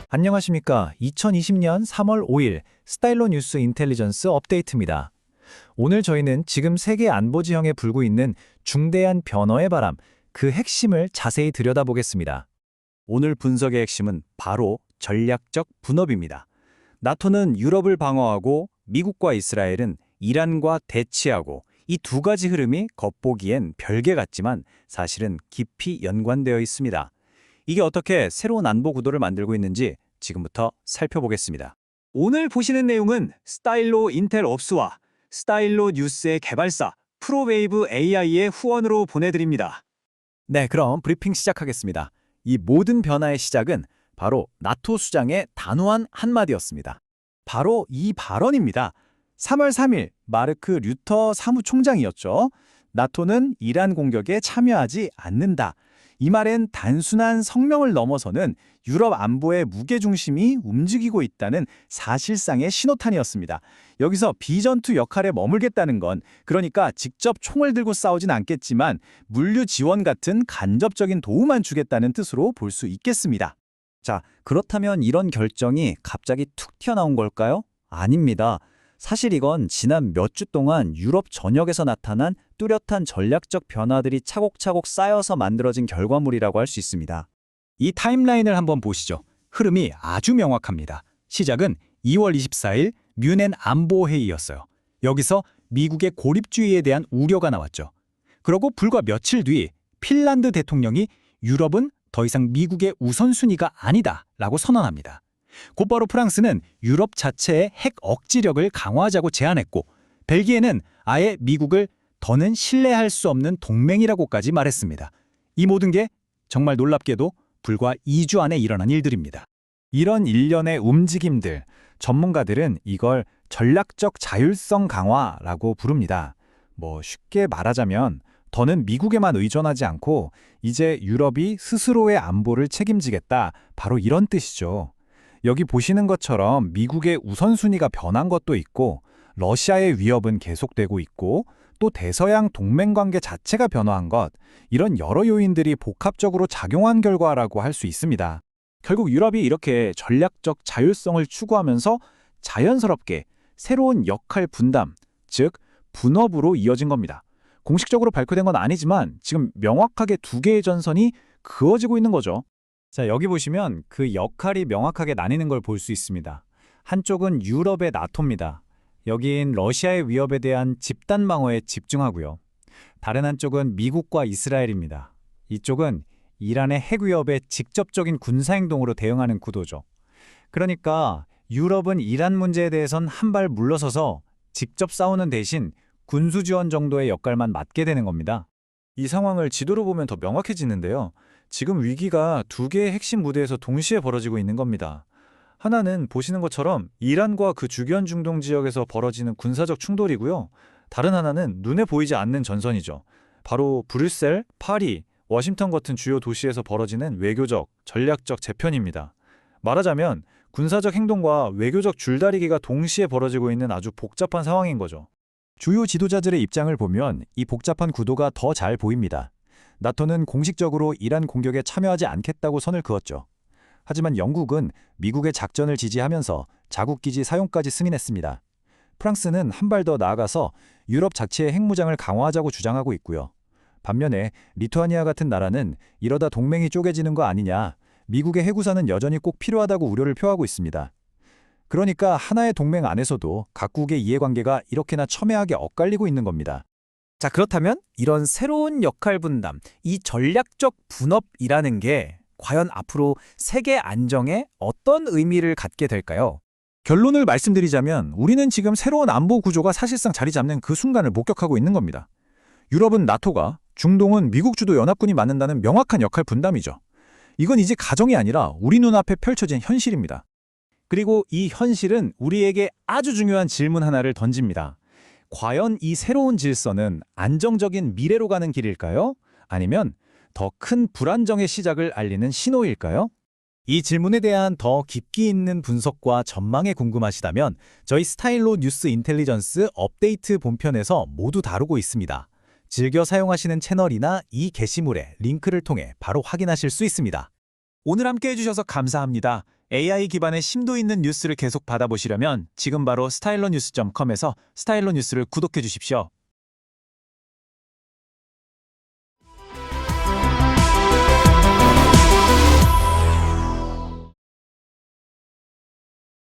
안녕하십니까. 2020년 3월 5일 스타일로 뉴스 인텔리전스 업데이트입니다. 오늘 저희는 지금 세계 안보 지형에 불고 있는 중대한 변화의 바람, 그 핵심을 자세히 들여다보겠습니다. 오늘 분석의 핵심은 바로 전략적 분업입니다. 나토는 유럽을 방어하고 미국과 이스라엘은 이란과 대치하고 이 두 가지 흐름이 겉보기엔 별개 같지만 사실은 깊이 연관되어 있습니다. 이게 어떻게 새로운 안보 구도를 만들고 있는지 지금부터 살펴보겠습니다. 오늘 보시는 내용은 스타일로 인텔 업스와 스타일로 뉴스의 개발사 프로웨이브 AI의 후원으로 보내드립니다. 네, 그럼 브리핑 시작하겠습니다. 이 모든 변화의 시작은 바로 나토 수장의 단호한 한마디였습니다. 바로 이 발언입니다. 3월 3일 마르크 류터 사무총장이었죠. 나토는 이란 공격에 참여하지 않는다. 이 말엔 단순한 성명을 넘어서는 유럽 안보의 무게중심이 움직이고 있다는 사실상의 신호탄이었습니다. 여기서 비전투 역할에 머물겠다는 건 그러니까 직접 총을 들고 싸우진 않겠지만 물류 지원 같은 간접적인 도움만 주겠다는 뜻으로 볼 수 있겠습니다. 자, 그렇다면 이런 결정이 갑자기 툭 튀어나온 걸까요? 아닙니다. 사실 이건 지난 몇 주 동안 유럽 전역에서 나타난 뚜렷한 전략적 변화들이 차곡차곡 쌓여서 만들어진 결과물이라고 할 수 있습니다. 이 타임라인을 한번 보시죠. 흐름이 아주 명확합니다. 시작은 2월 24일 뮌헨 안보회의였어요. 여기서 미국의 고립주의에 대한 우려가 나왔죠. 그리고 불과 며칠 뒤 핀란드 대통령이 유럽은 더 이상 미국의 우선순위가 아니다 라고 선언합니다. 곧바로 프랑스는 유럽 자체의 핵 억지력을 강화하자고 제안했고 벨기에는 아예 미국을 더는 신뢰할 수 없는 동맹이라고까지 말했습니다. 이 모든 게 정말 놀랍게도 불과 2주 안에 일어난 일들입니다. 이런 일련의 움직임들, 전문가들은 이걸 전략적 자율성 강화라고 부릅니다. 쉽게 말하자면 더는 미국에만 의존하지 않고 이제 유럽이 스스로의 안보를 책임지겠다, 바로 이런 뜻이죠. 여기 보시는 것처럼 미국의 우선순위가 변한 것도 있고 러시아의 위협은 계속되고 있고 또 대서양 동맹관계 자체가 변화한 것, 이런 여러 요인들이 복합적으로 작용한 결과라고 할 수 있습니다. 결국 유럽이 이렇게 전략적 자율성을 추구하면서 자연스럽게 새로운 역할 분담, 즉 분업으로 이어진 겁니다. 공식적으로 발표된 건 아니지만 지금 명확하게 두 개의 전선이 그어지고 있는 거죠. 자, 여기 보시면 그 역할이 명확하게 나뉘는 걸 볼 수 있습니다. 한쪽은 유럽의 나토입니다. 여긴 러시아의 위협에 대한 집단 방어에 집중하고요. 다른 한쪽은 미국과 이스라엘입니다. 이쪽은 이란의 핵 위협에 직접적인 군사행동으로 대응하는 구도죠. 그러니까 유럽은 이란 문제에 대해선 한 발 물러서서 직접 싸우는 대신 군수 지원 정도의 역할만 맡게 되는 겁니다. 이 상황을 지도로 보면 더 명확해지는데요. 지금 위기가 두 개의 핵심 무대에서 동시에 벌어지고 있는 겁니다. 하나는 보시는 것처럼 이란과 그 주변 중동 지역에서 벌어지는 군사적 충돌이고요. 다른 하나는 눈에 보이지 않는 전선이죠. 바로 브뤼셀, 파리, 워싱턴 같은 주요 도시에서 벌어지는 외교적, 전략적 재편입니다. 말하자면 군사적 행동과 외교적 줄다리기가 동시에 벌어지고 있는 아주 복잡한 상황인 거죠. 주요 지도자들의 입장을 보면 이 복잡한 구도가 더 잘 보입니다. 나토는 공식적으로 이란 공격에 참여하지 않겠다고 선을 그었죠. 하지만 영국은 미국의 작전을 지지하면서 자국기지 사용까지 승인했습니다. 프랑스는 한 발 더 나아가서 유럽 자체의 핵무장을 강화하자고 주장하고 있고요. 반면에 리투아니아 같은 나라는 이러다 동맹이 쪼개지는 거 아니냐, 미국의 핵우산은 여전히 꼭 필요하다고 우려를 표하고 있습니다. 그러니까 하나의 동맹 안에서도 각국의 이해관계가 이렇게나 첨예하게 엇갈리고 있는 겁니다. 자, 그렇다면 이런 새로운 역할 분담, 이 전략적 분업이라는 게 과연 앞으로 세계 안정에 어떤 의미를 갖게 될까요? 결론을 말씀드리자면 우리는 지금 새로운 안보 구조가 사실상 자리 잡는 그 순간을 목격하고 있는 겁니다. 유럽은 나토가, 중동은 미국 주도 연합군이 맡는다는 명확한 역할 분담이죠. 이건 이제 가정이 아니라 우리 눈앞에 펼쳐진 현실입니다. 그리고 이 현실은 우리에게 아주 중요한 질문 하나를 던집니다. 과연 이 새로운 질서는 안정적인 미래로 가는 길일까요? 아니면 더 큰 불안정의 시작을 알리는 신호일까요? 이 질문에 대한 더 깊이 있는 분석과 전망이 궁금하시다면 저희 스타일로 뉴스 인텔리전스 업데이트 본편에서 모두 다루고 있습니다. 즐겨 사용하시는 채널이나 이 게시물의 링크를 통해 바로 확인하실 수 있습니다. 오늘 함께 해주셔서 감사합니다. AI 기반의 심도 있는 뉴스를 계속 받아보시려면 지금 바로 스타일러뉴스.com에서 스타일러 뉴스를 구독해 주십시오.